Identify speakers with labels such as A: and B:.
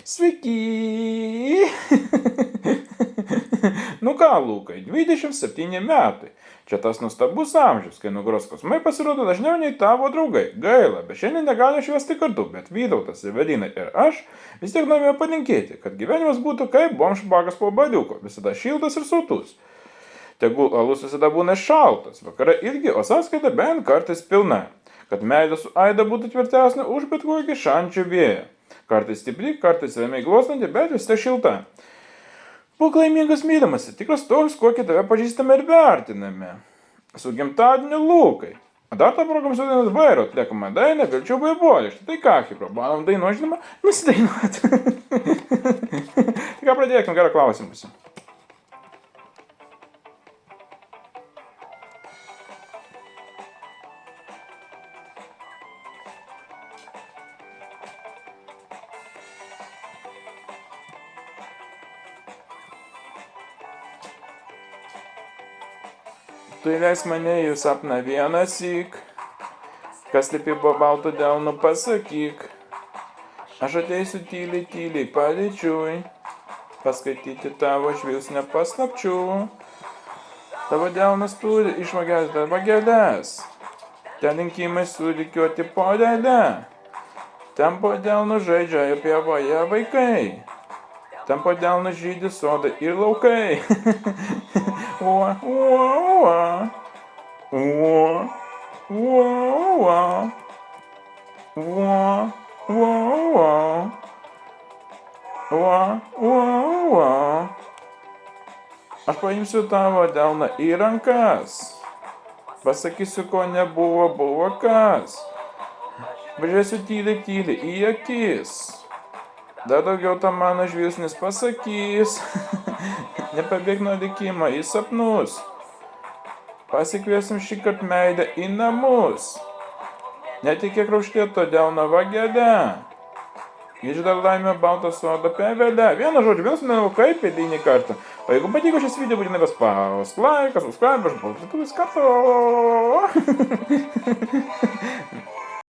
A: Sveiki! Nu ką, Lukai, 27 metai. Čia tas nuostabus amžius, kai nugaros skausmai pasirodo dažniau nei tavo draugai. Gaila, bet šiandien negaliu švęsti kartu, bet Vytautas, Evelina ir aš vis tiek norime palinkėti, kad gyvenimas būtų kaip bomžbagas po badiuko, visada šiltas ir sotus. Tegul alus visada būna šaltas, vakarai irgi, o sąskaita bent kartais pilna. Kad meilė su Aida būtų tvirtesnė už bet kokį šančių vėją. Kartais stipri, kartais ramiai glostanti, bet vis tiek šilta. Būk laimingas mylimasi, tikras toks, kokį tave pažįstame ir vertiname. Su gimtadieniu Lukai. Dar tą programą sudėnės vairo atliekamą dainą, vilčių vaivuolį. Štai ką, Hipro, bandom dainuoti, žinoma, nusidainuoti. Tai ką pradėkime, gerą klausimus. Tu įleisk mane į sapną vieną syk, kas lipi po baltų delnų pasakyk. Aš ateisiu tyliai, tyliai paryčiui, paskaityti tavo žvilgsnio paslapčių. Tavo delnas turi išvagelės dar vagelės, ten rinkimai surikiuoti po dėlę. Ten po delnų žaidžia ir pievoje vaikai. Ten po delnų žydi sodai ir laukai. Ua, ua, ua. Ua, ua, ua. Ua, ua, ua. Ua, ua, ua. Aš paimsiu tavo delną į rankas. Pasakysiu, ko nebuvo, buvo kas. Važiuosiu tyliai, tyliai į akis. Dar daugiau tam mano žvilgsnis pasakys. Nepabėg nuo likimo į sapnus. Pasikviesim šį kartą meilę į namus. Netikėk raukštėto delno vagelę. Išdar laimę baltą sodą pevelę. Vieną žodžiu, vienas nenaukai pėdinį kartą. O jeigu patiko šis video, būtinai paspausk laiką, subscribe, aš baltą kartą.